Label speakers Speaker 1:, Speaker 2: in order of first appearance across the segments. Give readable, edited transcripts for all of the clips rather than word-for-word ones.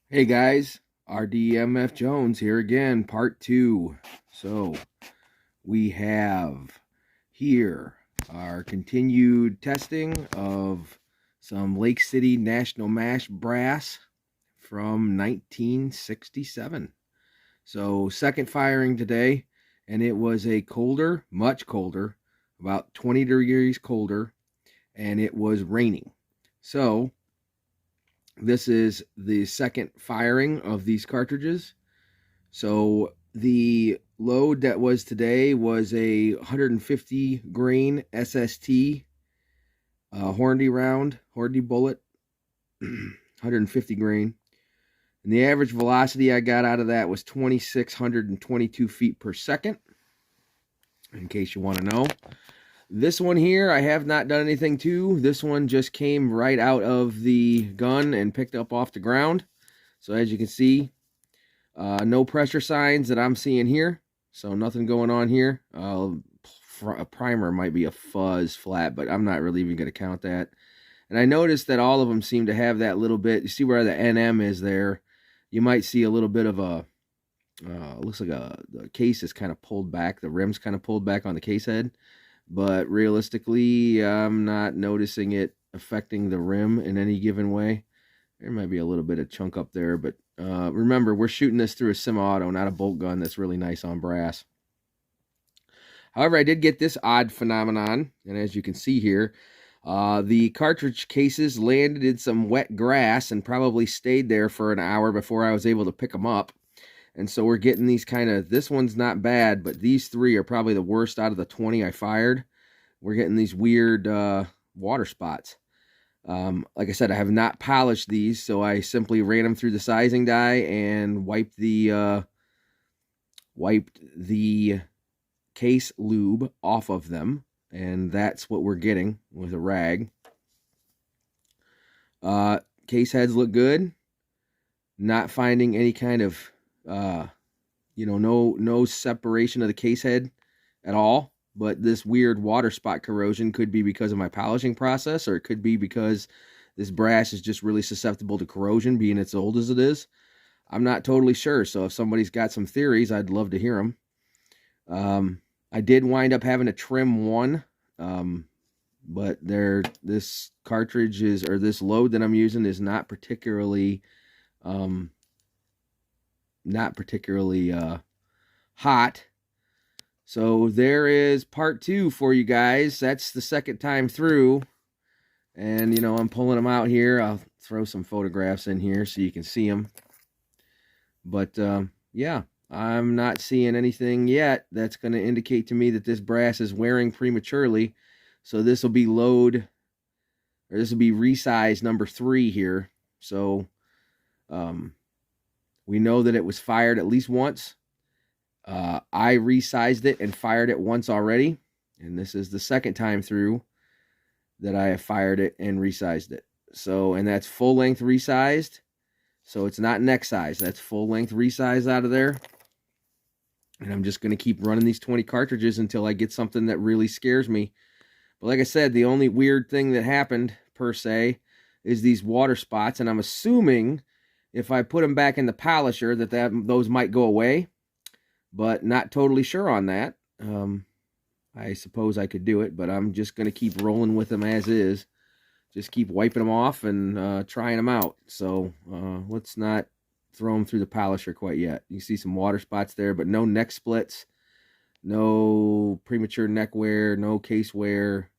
Speaker 1: Hey guys, RDMF Jones here again, part 2. So, we have here our continued testing of some Lake City National Mash brass from 1967. So, second firing today, and it was a colder, much colder, about 20 degrees colder, and it was raining. So, this is the second firing of these cartridges. So the load that was today was a 150 grain SST Hornady round, Hornady bullet, 150 grain. And the average velocity I got out of that was 2,622 feet per second, in case you want to know. This one here, I have not done anything to. This one just came right out of the gun and picked up off the ground. So as you can see, no pressure signs that I'm seeing here. So nothing going on here. A primer might be a fuzz flat, but I'm not really even going to count that. And I noticed that all of them seem to have that little bit. You see where the NM is there? You might see a little bit of a, looks like the case is kind of pulled back. The rim's kind of pulled back on the case head. But realistically, I'm not noticing it affecting the rim in any given way. There might be a little bit of chunk up there, but remember, we're shooting this through a semi-auto, not a bolt gun that's really nice on brass. However, I did get this odd phenomenon, and as you can see here, the cartridge cases landed in some wet grass and probably stayed there for an hour before I was able to pick them up. And so we're getting these kind of, this one's not bad, but these three are probably the worst out of the 20 I fired. We're getting these weird water spots. Like I said, I have not polished these, so I simply ran them through the sizing die and wiped the case lube off of them, and that's what we're getting with a rag. Case heads look good. Not finding any kind of no separation of the case head at all. But this weird water spot corrosion could be because of my polishing process, or it could be because this brass is just really susceptible to corrosion, being as old as it is. I'm not totally sure, so if somebody's got some theories, I'd love to hear them. I did wind up having to trim one, but this cartridge is, or this load that I'm using is not particularly hot. So there is part 2 for you guys. That's the second time through. And, I'm pulling them out here. I'll throw some photographs in here so you can see them. But, yeah, I'm not seeing anything yet that's going to indicate to me that this brass is wearing prematurely. So this will be resize number 3 here. So, we know that it was fired at least once. I resized it and fired it once already, and this is the second time through that I have fired it and resized it. So, and that's full length resized, so it's not neck size. That's full length resized out of there. And I'm just going to keep running these 20 cartridges until I get something that really scares me. But like I said, the only weird thing that happened, per se, is these water spots, and I'm assuming if I put them back in the polisher that those might go away. But not totally sure on that. I suppose I could do it, but I'm just going to keep rolling with them as is. Just keep wiping them off and trying them out. So let's not throw them through the polisher quite yet. You see some water spots there, but no neck splits, no premature neck wear, no case wear.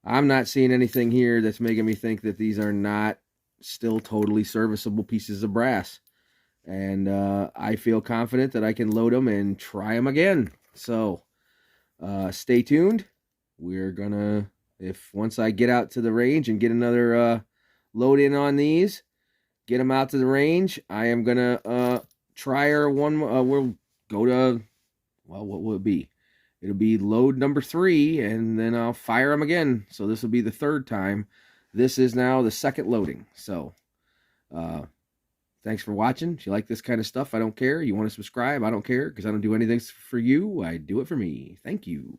Speaker 1: I'm not seeing anything here that's making me think that these are not still totally serviceable pieces of brass. And I feel confident that I can load them and try them again. So stay tuned. We're gonna, once I get out to the range and get another load in on these, get them out to the range, I am gonna try her one. We'll go to, well, what will it be? It'll be load number 3, and then I'll fire them again. So this will be the third time. This is now the second loading. So thanks for watching. If you like this kind of stuff, I don't care. You want to subscribe, I don't care, because I don't do anything for you. I do it for me. Thank you.